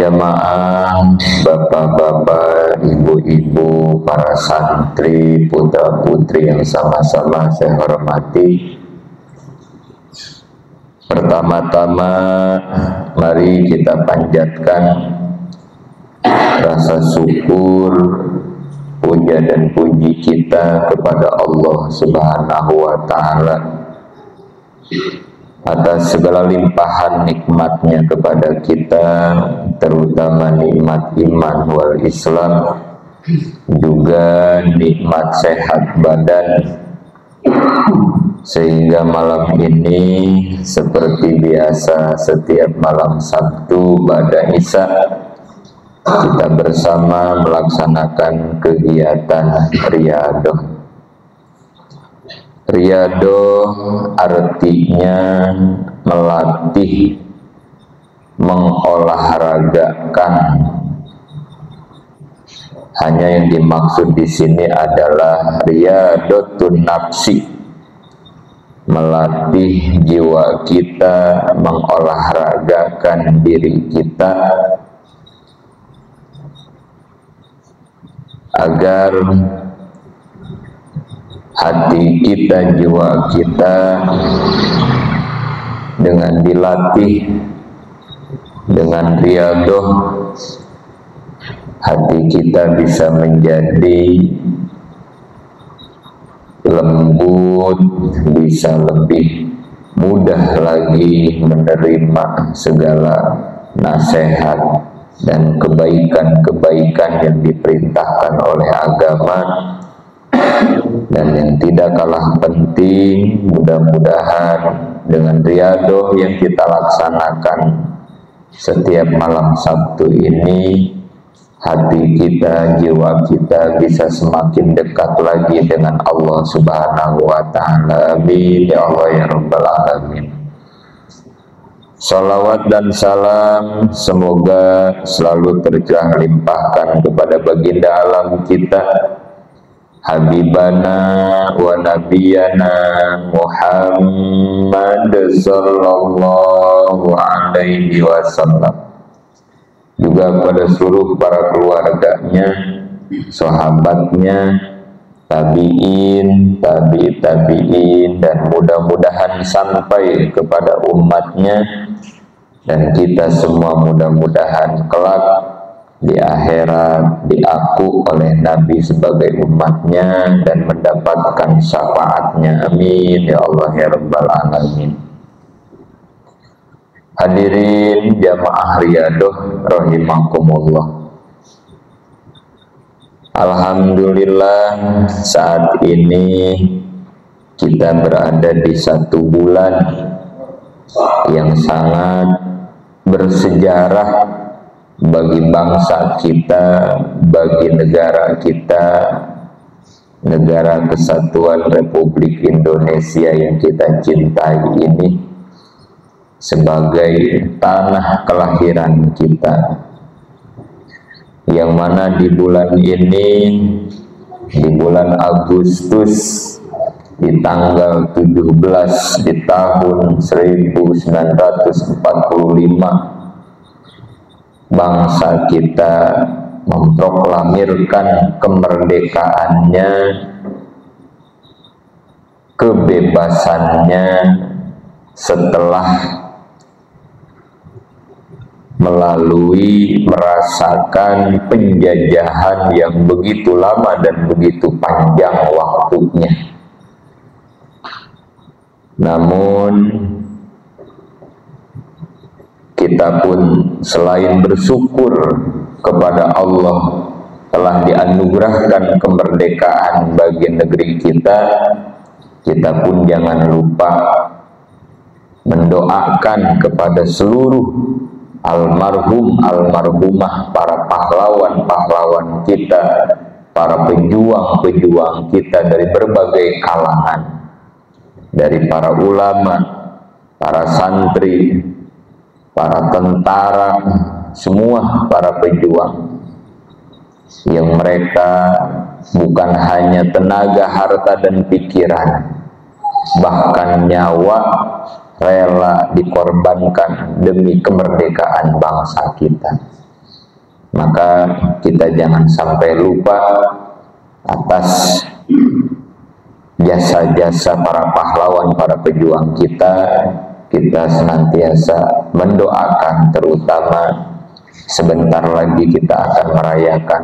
Jamaah, bapak-bapak, ibu-ibu, para santri, putra-putri yang sama-sama saya hormati. Pertama-tama, mari kita panjatkan rasa syukur, puja dan puji kita kepada Allah Subhanahu wa Ta'ala atas segala limpahan nikmatnya kepada kita, terutama nikmat iman wal Islam, juga nikmat sehat badan, sehingga malam ini seperti biasa setiap malam Sabtu ba'da Isya kita bersama melaksanakan kegiatan riyadhah. Riyadhah artinya melatih, mengolahragakan. Hanya yang dimaksud di sini adalah riyadhatun nafsi, melatih jiwa kita, mengolahragakan diri kita agar hati kita, jiwa kita dengan dilatih dengan riyadhah, hati kita bisa menjadi lembut, bisa lebih mudah lagi menerima segala nasihat dan kebaikan-kebaikan yang diperintahkan oleh agama. Dan yang tidak kalah penting, mudah-mudahan dengan riyadhah yang kita laksanakan setiap malam Sabtu ini, hati kita, jiwa kita bisa semakin dekat lagi dengan Allah Subhanahu wa Ta'ala. Amin ya Allah ya Rabbal Alamin. Salawat dan salam semoga selalu tercurah limpahkan kepada baginda alam kita, Habibana wa Nabiyana Muhammad sallallahu alaihi wasallam, juga pada seluruh para keluarganya, sahabatnya, tabi'in, tabi'in, dan mudah-mudahan sampai kepada umatnya, dan kita semua mudah-mudahan kelak di akhirat diaku oleh Nabi sebagai umatnya dan mendapatkan syafaatnya. Amin ya Allah ya Rabbal Alamin. Hadirin jamaah riyadhah rahimakumullah. Alhamdulillah saat ini kita berada di satu bulan yang sangat bersejarah bagi bangsa kita, bagi negara kita, negara kesatuan Republik Indonesia yang kita cintai ini, sebagai tanah kelahiran kita, yang mana di bulan ini, di bulan Agustus, di tanggal 17 di tahun 1945, bangsa kita memproklamirkan kemerdekaannya, kebebasannya setelah melalui merasakan penjajahan yang begitu lama dan begitu panjang waktunya. Namun kita pun selain bersyukur kepada Allah telah dianugerahkan kemerdekaan bagi negeri kita, kita pun jangan lupa mendoakan kepada seluruh almarhum, almarhumah, para pahlawan-pahlawan kita, para pejuang-pejuang kita dari berbagai kalangan, dari para ulama, para santri, para tentara, semua para pejuang yang mereka bukan hanya tenaga, harta, dan pikiran, bahkan nyawa rela dikorbankan demi kemerdekaan bangsa kita. Maka kita jangan sampai lupa atas jasa-jasa para pahlawan, para pejuang kita. Kita senantiasa mendoakan, terutama sebentar lagi kita akan merayakan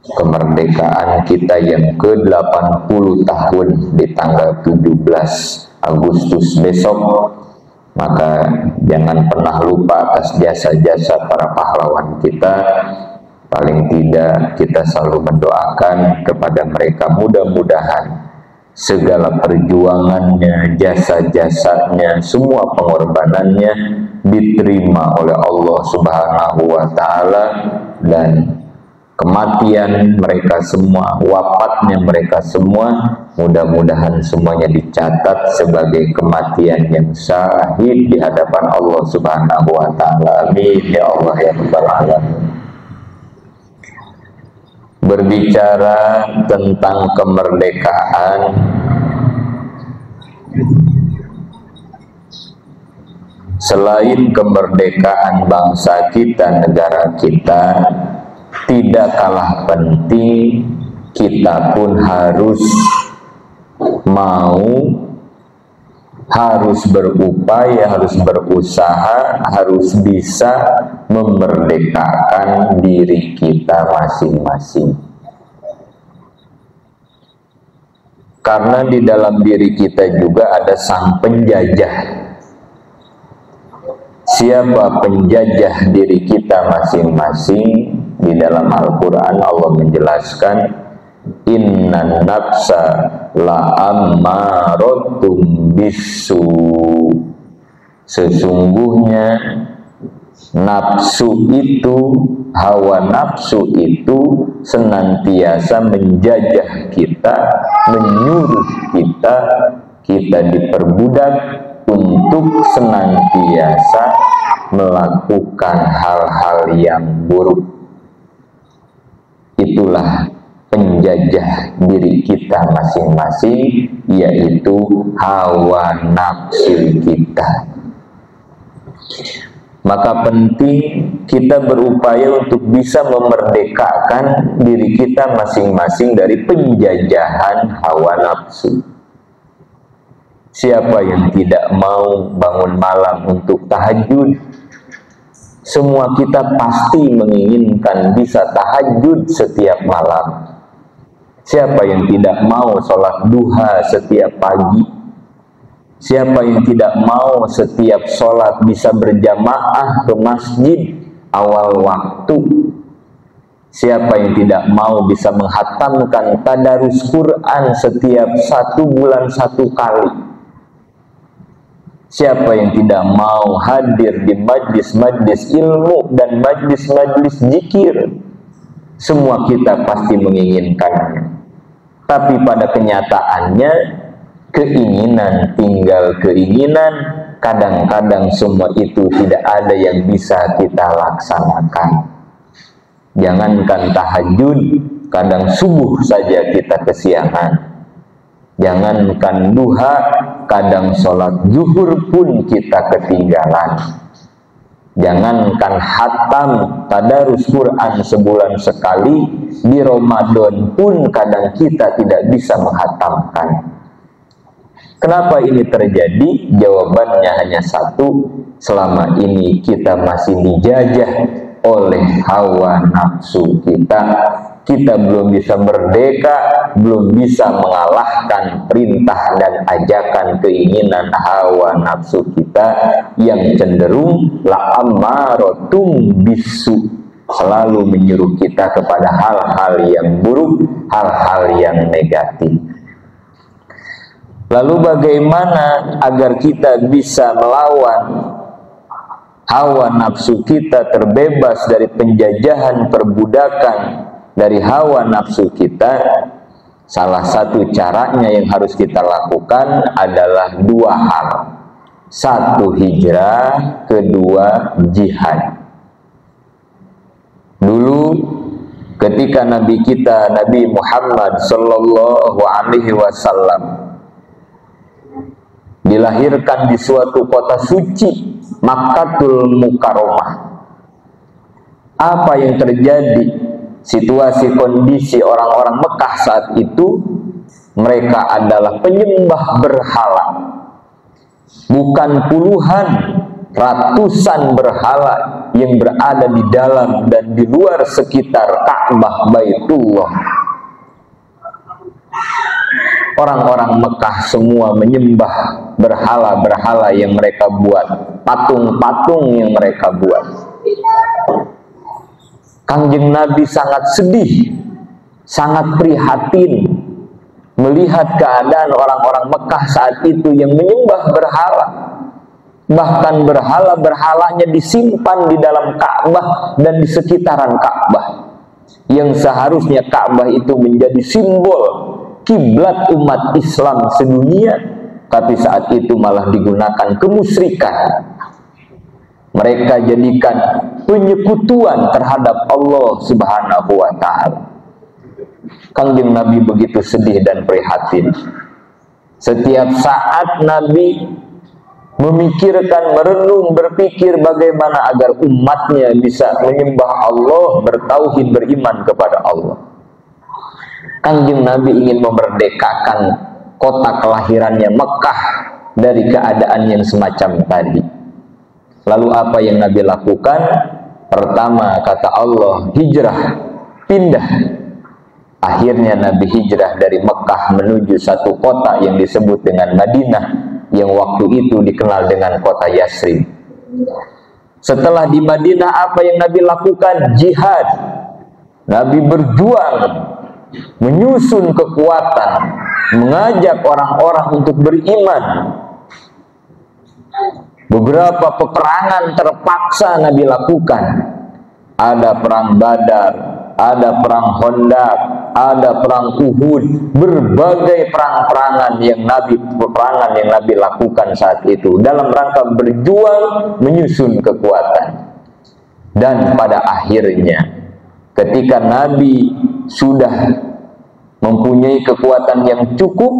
kemerdekaan kita yang ke-80 tahun di tanggal 17 Agustus besok. Maka jangan pernah lupa atas jasa-jasa para pahlawan kita. Paling tidak kita selalu mendoakan kepada mereka, mudah-mudahan segala perjuangannya, jasa-jasanya, semua pengorbanannya diterima oleh Allah Subhanahu wa Ta'ala, dan kematian mereka semua, wafatnya mereka semua, mudah-mudahan semuanya dicatat sebagai kematian yang syahid di hadapan Allah Subhanahu wa Ta'ala. Amin ya Allah ya Rabbal Alamin. Berbicara tentang kemerdekaan, selain kemerdekaan bangsa kita, negara kita, tidak kalah penting kita pun harus mau, harus berupaya, harus berusaha, harus bisa memerdekakan diri kita masing-masing. Karena di dalam diri kita juga ada sang penjajah. Siapa penjajah diri kita masing-masing? Di dalam Al-Quran Allah menjelaskan, innan nafsa la'ammarotum bisu. Sesungguhnya nafsu itu, hawa nafsu itu senantiasa menjajah kita, menyuruh kita, kita diperbudak untuk senantiasa melakukan hal-hal yang buruk. Itulah penjajah diri kita masing-masing, yaitu hawa nafsu kita. Maka penting kita berupaya untuk bisa memerdekakan diri kita masing-masing dari penjajahan hawa nafsu. Siapa yang tidak mau bangun malam untuk tahajud? Semua kita pasti menginginkan bisa tahajud setiap malam. Siapa yang tidak mau sholat duha setiap pagi? Siapa yang tidak mau setiap sholat bisa berjamaah ke masjid awal waktu? Siapa yang tidak mau bisa menghatamkan tadarus Quran setiap 1 bulan 1 kali? Siapa yang tidak mau hadir di majlis-majlis ilmu dan majlis-majlis zikir? Semua kita pasti menginginkannya. Tapi pada kenyataannya, keinginan tinggal keinginan, kadang-kadang semua itu tidak ada yang bisa kita laksanakan. Jangankan tahajud, kadang subuh saja kita kesiangan. Jangankan duha, kadang sholat zuhur pun kita ketinggalan. Jangankan hatam tadarus Quran sebulan sekali, di Ramadan pun kadang kita tidak bisa menghatamkan. Kenapa ini terjadi? Jawabannya hanya satu, selama ini kita masih dijajah oleh hawa nafsu kita. Kita belum bisa merdeka, belum bisa mengalahkan perintah dan ajakan keinginan hawa nafsu kita yang cenderung la'ammarotum bisu, selalu menyuruh kita kepada hal-hal yang buruk, hal-hal yang negatif. Lalu bagaimana agar kita bisa melawan hawa nafsu kita, terbebas dari penjajahan, perbudakan dari hawa nafsu kita? Salah satu caranya yang harus kita lakukan adalah 2 hal. 1 hijrah, kedua jihad. Dulu ketika Nabi kita, Nabi Muhammad Sallallahu Alaihi Wasallam dilahirkan di suatu kota suci, Makkatul Mukarramah, Apa yang terjadi? Situasi kondisi orang-orang Mekah saat itu, mereka adalah penyembah berhala. Bukan puluhan, ratusan berhala yang berada di dalam dan di luar sekitar Ka'bah Baitullah. Orang-orang Mekah semua menyembah berhala-berhala yang mereka buat, patung-patung yang mereka buat. Kanjeng Nabi sangat sedih, sangat prihatin melihat keadaan orang-orang Mekah saat itu yang menyembah berhala. Bahkan berhala-berhalanya disimpan di dalam Ka'bah dan di sekitaran Ka'bah, yang seharusnya Ka'bah itu menjadi simbol kiblat umat Islam sedunia, tapi saat itu malah digunakan kemusyrikan. Mereka jadikan penyekutuan terhadap Allah Subhanahu wa ta'ala. Kanjeng Nabi begitu sedih dan prihatin. Setiap saat Nabi memikirkan, merenung, berpikir bagaimana agar umatnya bisa menyembah Allah, bertauhid, beriman kepada Allah. Kanjeng Nabi ingin memerdekakan kota kelahirannya Mekah dari keadaan yang semacam tadi. Lalu apa yang Nabi lakukan? Pertama, kata Allah, hijrah, pindah. Akhirnya Nabi hijrah dari Mekah menuju satu kota yang disebut dengan Madinah, yang waktu itu dikenal dengan kota Yasrib. Setelah di Madinah, apa yang Nabi lakukan? Jihad. Nabi berjuang, menyusun kekuatan, mengajak orang-orang untuk beriman. Beberapa peperangan terpaksa Nabi lakukan. Ada perang Badar, ada perang Khandaq, ada perang Uhud, berbagai perang-perangan yang Nabi lakukan saat itu dalam rangka berjuang menyusun kekuatan. Dan pada akhirnya ketika Nabi sudah mempunyai kekuatan yang cukup,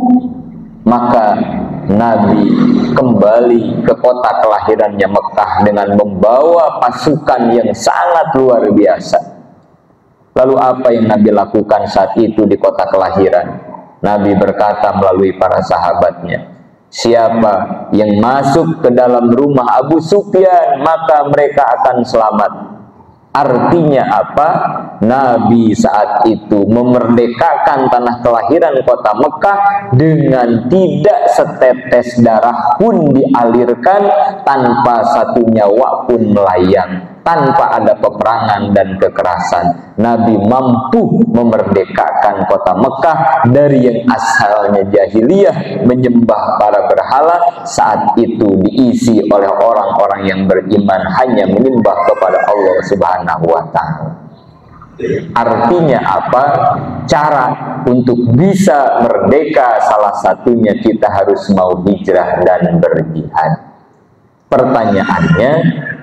maka Nabi kembali ke kota kelahirannya Mekah dengan membawa pasukan yang sangat luar biasa. Lalu apa yang Nabi lakukan saat itu di kota kelahiran? Nabi berkata melalui para sahabatnya, siapa yang masuk ke dalam rumah Abu Sufyan, maka mereka akan selamat. Artinya apa? Nabi saat itu memerdekakan tanah kelahiran kota Mekah dengan tidak setetes darah pun dialirkan, tanpa satu nyawa pun melayang, tanpa ada peperangan dan kekerasan. Nabi mampu memerdekakan kota Mekah dari yang asalnya jahiliyah menyembah para berhala, saat itu diisi oleh orang-orang yang beriman hanya menyembah kepada Allah Subhanahu wa ta'ala. Artinya apa? Cara untuk bisa merdeka salah satunya kita harus mau hijrah dan berjihad. Pertanyaannya,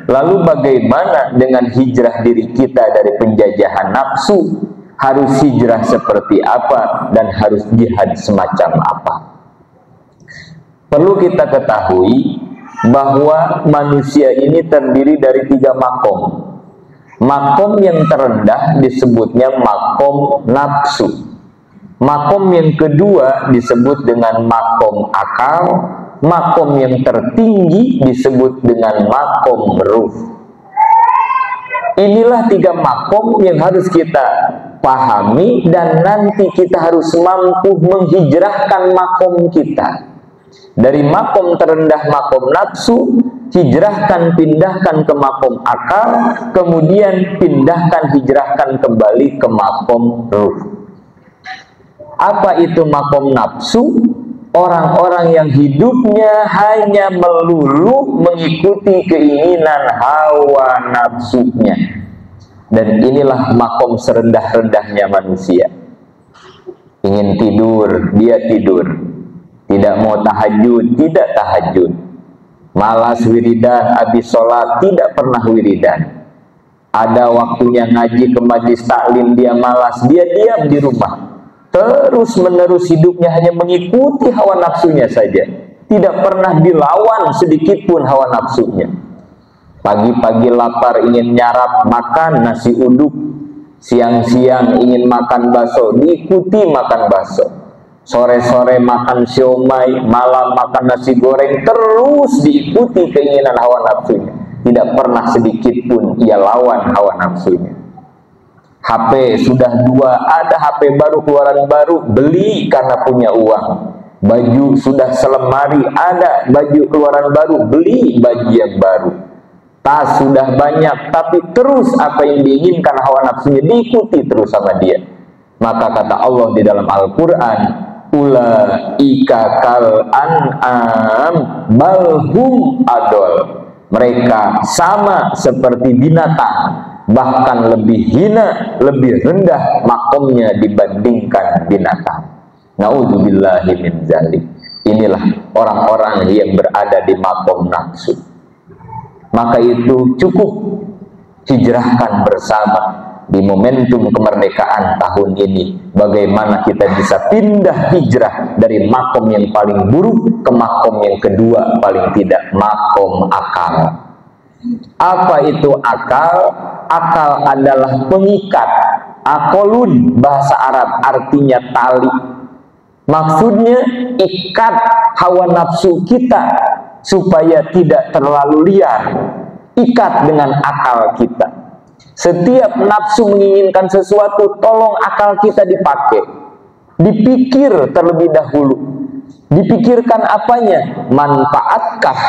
lalu bagaimana dengan hijrah diri kita dari penjajahan nafsu? Harus hijrah seperti apa dan harus jihad semacam apa? Perlu kita ketahui bahwa manusia ini terdiri dari 3 makom. Makom yang terendah disebutnya makom nafsu. Makom yang kedua disebut dengan makom akal. Makom yang tertinggi disebut dengan makom ruh. Inilah 3 makom yang harus kita pahami, dan nanti kita harus mampu menghijrahkan makom kita. Dari makom terendah, makom nafsu, pindahkan ke makom akal, kemudian hijrahkan kembali ke makom ruh. Apa itu makom nafsu? Orang-orang yang hidupnya hanya melulu mengikuti keinginan hawa nafsunya. Dan inilah makom serendah-rendahnya manusia. Ingin tidur, dia tidur. Tidak mau tahajud, tidak tahajud. Malas wiridan, habis sholat tidak pernah wiridan. Ada waktunya ngaji ke majlis taklim, dia malas, dia diam di rumah. Terus menerus hidupnya hanya mengikuti hawa nafsunya saja. Tidak pernah dilawan sedikit pun hawa nafsunya. Pagi-pagi lapar ingin nyarap, makan nasi uduk. Siang-siang ingin makan bakso, diikuti makan bakso. Sore-sore makan siomay, malam makan nasi goreng, terus diikuti keinginan hawa nafsunya. Tidak pernah sedikit pun ia lawan hawa nafsunya. HP sudah 2, ada HP baru, keluaran baru, beli karena punya uang. Baju sudah selemari, ada baju keluaran baru, beli baju yang baru. Tas sudah banyak, tapi terus apa yang diinginkan hawa nafsunya diikuti terus sama dia. Maka kata Allah di dalam Al-Quran, ulaika kal an'am balhum adol. Mereka sama seperti binatang, bahkan lebih hina, lebih rendah makomnya dibandingkan binatang. Na'udzubillahi min dzalik. Inilah orang-orang yang berada di makom nafsu. Maka itu cukup hijrahkan bersama di momentum kemerdekaan tahun ini. Bagaimana kita bisa pindah hijrah dari makom yang paling buruk ke makom yang kedua, paling tidak makom akal. Apa itu akal? Akal adalah pengikat. Akolun bahasa Arab artinya tali. Maksudnya ikat hawa nafsu kita supaya tidak terlalu liar. Ikat dengan akal kita. Setiap nafsu menginginkan sesuatu, tolong akal kita dipakai. Dipikir terlebih dahulu. Dipikirkan apanya? Manfaatkah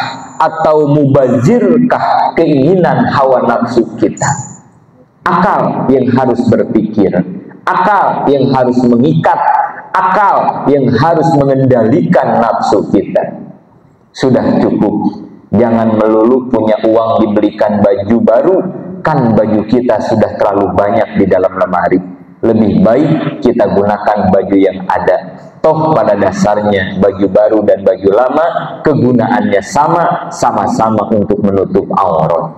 atau mubazirkah keinginan hawa nafsu kita? Akal yang harus berpikir, akal yang harus mengikat, akal yang harus mengendalikan nafsu kita. Sudah cukup. Jangan melulu punya uang dibelikan baju baru, kan baju kita sudah terlalu banyak di dalam lemari. Lebih baik kita gunakan baju yang ada. Toh pada dasarnya baju baru dan baju lama kegunaannya sama-sama untuk menutup aurat.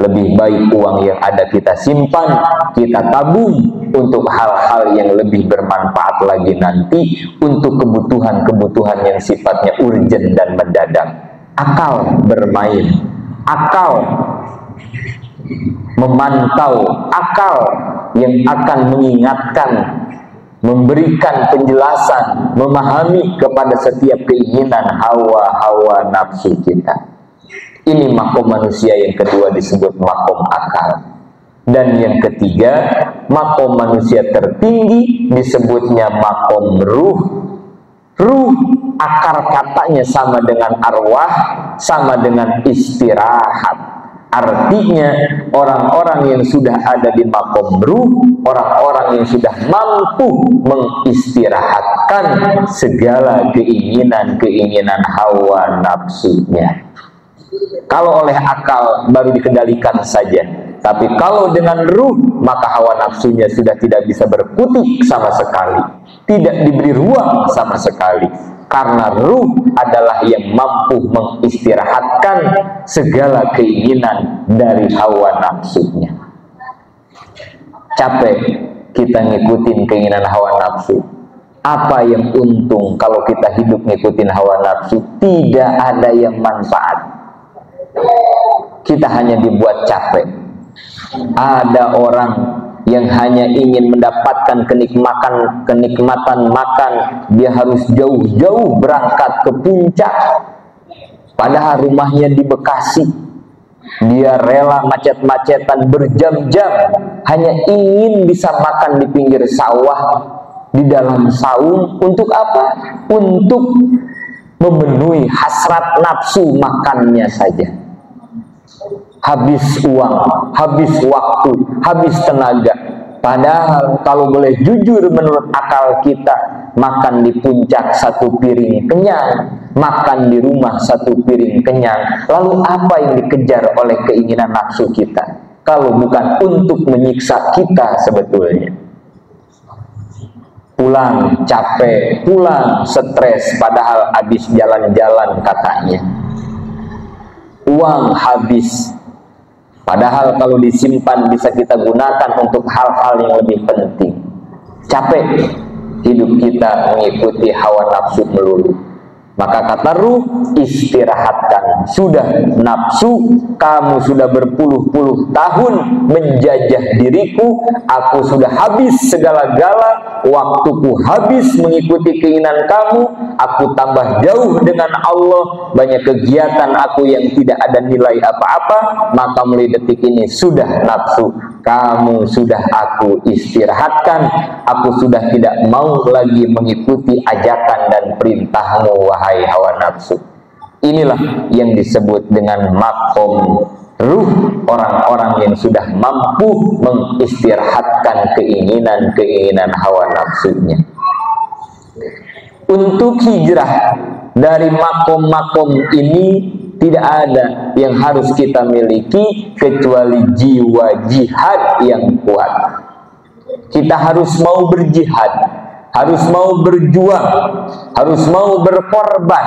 Lebih baik uang yang ada kita simpan, kita tabung untuk hal-hal yang lebih bermanfaat lagi nanti, untuk kebutuhan-kebutuhan yang sifatnya urgent dan mendadak. Akal bermain, akal memantau, akal yang akan mengingatkan, memberikan penjelasan, memahami kepada setiap keinginan hawa-hawa nafsu kita. Ini makom manusia yang kedua disebut makom akal. Dan yang ketiga, makom manusia tertinggi disebutnya makom ruh. Ruh, akar katanya sama dengan arwah, sama dengan istirahat. Artinya, orang-orang yang sudah ada di makom ruh, orang-orang yang sudah mampu mengistirahatkan segala keinginan-keinginan hawa nafsunya. Kalau oleh akal baru dikendalikan saja, tapi kalau dengan ruh, maka hawa nafsunya sudah tidak bisa berkutik sama sekali, tidak diberi ruang sama sekali, karena ruh adalah yang mampu mengistirahatkan segala keinginan dari hawa nafsunya. Capek kita ngikutin keinginan hawa nafsu. Apa yang untung kalau kita hidup ngikutin hawa nafsu? Tidak ada yang manfaat. Kita hanya dibuat capek. Ada orang yang hanya ingin mendapatkan kenikmatan makan, dia harus jauh-jauh berangkat ke puncak, padahal rumahnya di Bekasi. Dia rela macet-macetan berjam-jam hanya ingin bisa makan di pinggir sawah, di dalam saung. Untuk apa? Untuk memenuhi hasrat nafsu makannya saja. Habis uang, habis waktu, habis tenaga. Padahal kalau boleh jujur menurut akal kita, makan di puncak satu piring kenyang, makan di rumah satu piring kenyang. Lalu apa yang dikejar oleh keinginan nafsu kita? Kalau bukan untuk menyiksa kita sebetulnya. Pulang capek, pulang stres, padahal habis jalan-jalan katanya. Uang habis, padahal kalau disimpan bisa kita gunakan untuk hal-hal yang lebih penting. Capek hidup kita mengikuti hawa nafsu melulu. Maka kata ruh, istirahatkan. Sudah nafsu, kamu sudah berpuluh-puluh tahun menjajah diriku, aku sudah habis segala-gala, waktuku habis mengikuti keinginan kamu, aku tambah jauh dengan Allah, banyak kegiatan aku yang tidak ada nilai apa-apa, maka mulai detik ini sudah nafsu, kamu sudah aku istirahatkan, aku sudah tidak mau lagi mengikuti ajakan dan perintahmu, wahai hawa nafsu. Inilah yang disebut dengan makom ruh, orang-orang yang sudah mampu mengistirahatkan keinginan-keinginan hawa nafsunya. Untuk hijrah dari makom-makom ini tidak ada yang harus kita miliki kecuali jiwa jihad yang kuat. Kita harus mau berjihad, harus mau berjuang, harus mau berkorban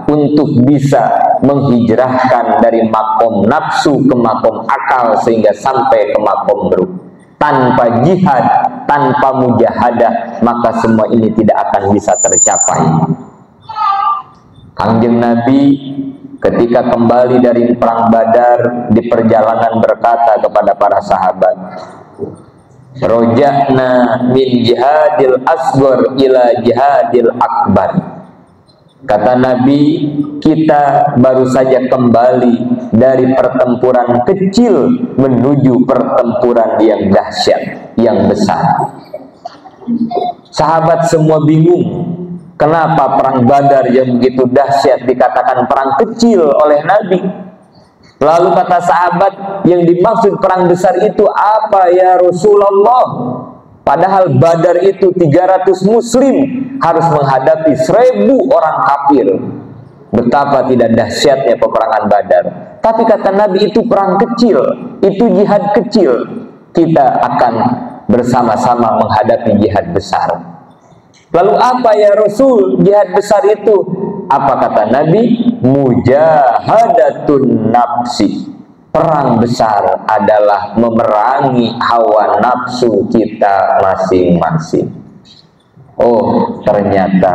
untuk bisa menghijrahkan dari makom nafsu ke makom akal sehingga sampai ke makom ruh. Tanpa jihad, tanpa mujahadah, maka semua ini tidak akan bisa tercapai. Kanjeng Nabi ketika kembali dari perang Badar di perjalanan berkata kepada para sahabat, roja'na min jihadil asghar ila jihadil akbar. Kata Nabi, kita baru saja kembali dari pertempuran kecil menuju pertempuran yang dahsyat, yang besar. Sahabat semua bingung, kenapa perang Badar yang begitu dahsyat dikatakan perang kecil oleh Nabi? Lalu kata sahabat, yang dimaksud perang besar itu apa ya Rasulullah? Padahal Badar itu 300 muslim harus menghadapi 1000 orang kafir. Betapa tidak dahsyatnya peperangan Badar. Tapi kata Nabi, itu perang kecil, itu jihad kecil. Kita akan bersama-sama menghadapi jihad besar. Lalu apa ya Rasul jihad besar itu? Apa kata Nabi? Mujahadatun nafsi. Perang besar adalah memerangi hawa nafsu kita masing-masing. Oh, ternyata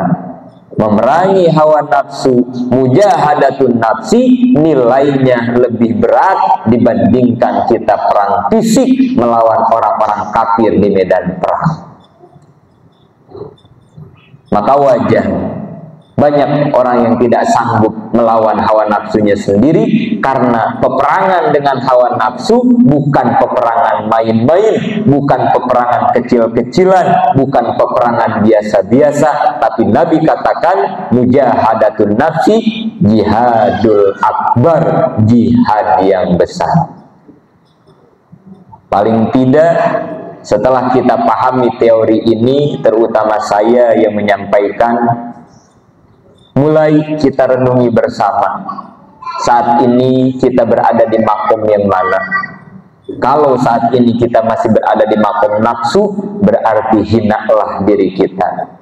memerangi hawa nafsu, mujahadatun nafsi, nilainya lebih berat dibandingkan kita perang fisik melawan orang-orang kafir di medan perang. Maka wajar banyak orang yang tidak sanggup melawan hawa nafsunya sendiri, karena peperangan dengan hawa nafsu bukan peperangan main-main, bukan peperangan kecil-kecilan, bukan peperangan biasa-biasa, tapi Nabi katakan mujahadatun nafsi, jihadul akbar, jihad yang besar. Paling tidak setelah kita pahami teori ini, terutama saya yang menyampaikan, mulai kita renungi bersama, saat ini kita berada di makom yang mana? Kalau saat ini kita masih berada di makom nafsu, berarti hinalah diri kita.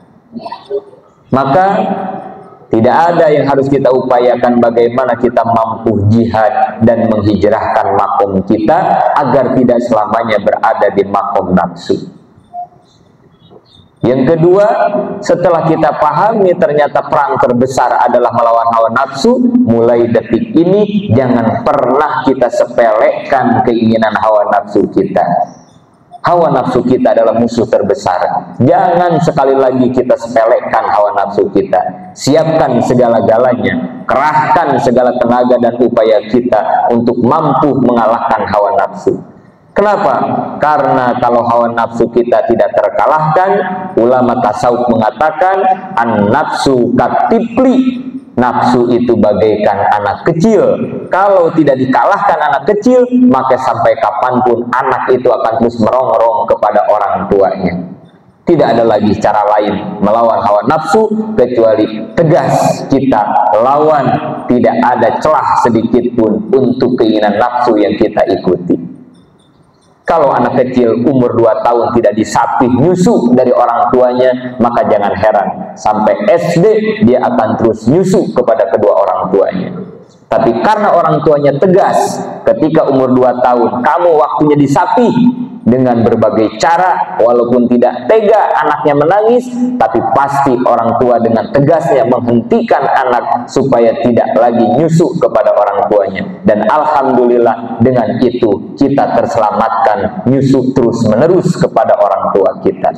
Maka tidak ada yang harus kita upayakan bagaimana kita mampu jihad dan menghijrahkan makom kita agar tidak selamanya berada di makom nafsu. Yang kedua, setelah kita pahami ternyata perang terbesar adalah melawan hawa nafsu, mulai detik ini jangan pernah kita sepelekan keinginan hawa nafsu kita. Hawa nafsu kita adalah musuh terbesar. Jangan sekali lagi kita sepelekan hawa nafsu kita. Siapkan segala-galanya, kerahkan segala tenaga dan upaya kita untuk mampu mengalahkan hawa nafsu. Kenapa? Karena kalau hawa nafsu kita tidak terkalahkan, ulama tasawuf mengatakan an-nafsu katifli, nafsu itu bagaikan anak kecil. Kalau tidak dikalahkan anak kecil, maka sampai kapanpun anak itu akan terus merongrong kepada orang tuanya. Tidak ada lagi cara lain melawan hawa nafsu kecuali tegas kita lawan, tidak ada celah sedikit pun untuk keinginan nafsu yang kita ikuti. Kalau anak kecil umur 2 tahun tidak disapih nyusu dari orang tuanya, maka jangan heran sampai SD dia akan terus nyusu kepada kedua orang tuanya. Tapi karena orang tuanya tegas, ketika umur 2 tahun kamu waktunya disapih dengan berbagai cara, walaupun tidak tega anaknya menangis, tapi pasti orang tua dengan tegasnya menghentikan anak supaya tidak lagi nyusuk kepada orang tuanya. Dan alhamdulillah dengan itu kita terselamatkan nyusuk terus-menerus kepada orang tua kita.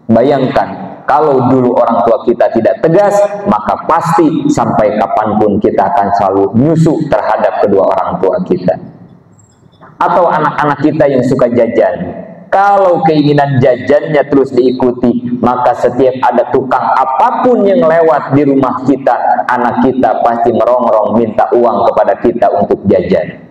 Bayangkan, kalau dulu orang tua kita tidak tegas, maka pasti sampai kapanpun kita akan selalu nyusuk terhadap kedua orang tua kita. Atau anak-anak kita yang suka jajan, kalau keinginan jajannya terus diikuti, maka setiap ada tukang apapun yang lewat di rumah kita, anak kita pasti merongrong minta uang kepada kita untuk jajan.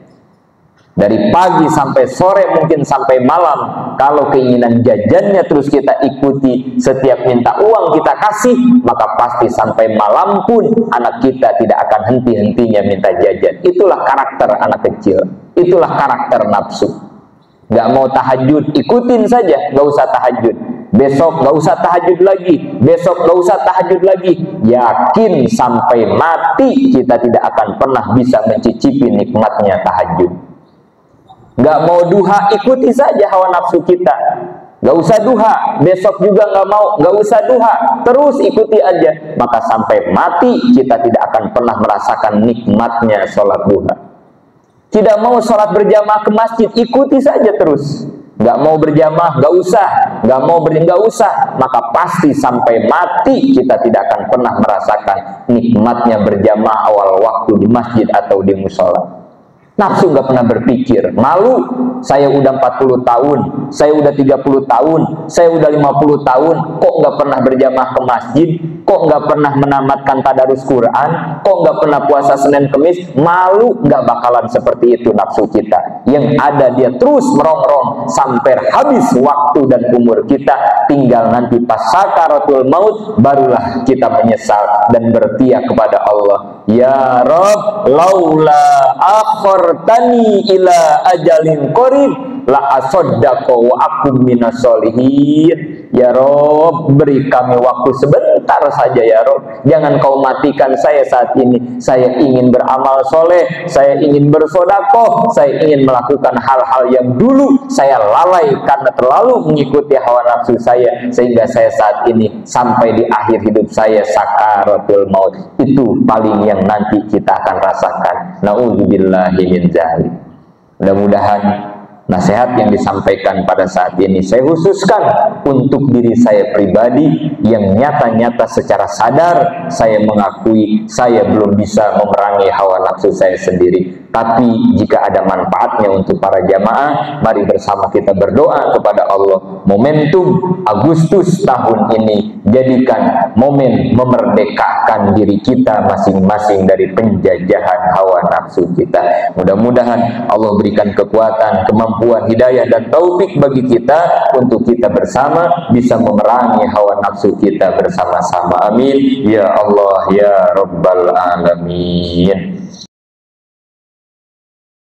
Dari pagi sampai sore, mungkin sampai malam, kalau keinginan jajannya terus kita ikuti, setiap minta uang kita kasih, maka pasti sampai malam pun anak kita tidak akan henti-hentinya minta jajan. Itulah karakter anak kecil, itulah karakter nafsu. Gak mau tahajud, ikutin saja, gak usah tahajud. Besok gak usah tahajud lagi, besok gak usah tahajud lagi. Yakin sampai mati kita tidak akan pernah bisa mencicipi nikmatnya tahajud. Gak mau duha, ikuti saja hawa nafsu kita. Gak usah duha, besok juga gak mau, gak usah duha, terus ikuti aja. Maka sampai mati kita tidak akan pernah merasakan nikmatnya sholat duha. Tidak mau sholat berjamaah ke masjid, ikuti saja terus. Gak mau berjamaah, gak usah. Gak mau gak usah. Maka pasti sampai mati kita tidak akan pernah merasakan nikmatnya berjamaah awal waktu di masjid atau di musola. Nafsu nggak pernah berpikir, malu, saya udah 40 tahun, saya udah 30 tahun, saya udah 50 tahun, kok nggak pernah berjamaah ke masjid, kok nggak pernah menamatkan tadarus Quran, kok nggak pernah puasa Senin Kemis, malu. Nggak bakalan seperti itu nafsu kita. Yang ada dia terus merongrong sampai habis waktu dan umur kita, tinggal nanti pas sakaratul maut, barulah kita menyesal dan bertiak kepada Allah, ya Rob, laula akhartani ila ajalin qarib la asaddaqo wa akum minas solihin. Ya Rob, beri kami waktu sebentar saja ya Rob. Jangan kau matikan saya saat ini. Saya ingin beramal soleh, saya ingin bersodakoh, saya ingin melakukan hal-hal yang dulu saya lalai karena terlalu mengikuti hawa nafsu saya, sehingga saya saat ini sampai di akhir hidup saya sakaratul maut. Itu paling yang nanti kita akan rasakan. Na'udzubillahi min dzalik. Mudah-mudahan nasihat yang disampaikan pada saat ini saya khususkan untuk diri saya pribadi yang nyata-nyata secara sadar saya mengakui saya belum bisa memerangi hawa nafsu saya sendiri. Tapi jika ada manfaatnya untuk para jamaah, mari bersama kita berdoa kepada Allah. Momentum Agustus tahun ini jadikan momen memerdekakan diri kita masing-masing dari penjajahan hawa nafsu kita. Mudah-mudahan Allah berikan kekuatan, kemampuan, hidayah dan taufik bagi kita untuk kita bersama bisa memerangi hawa nafsu kita bersama-sama. Amin ya Allah ya Rabbal Alamin.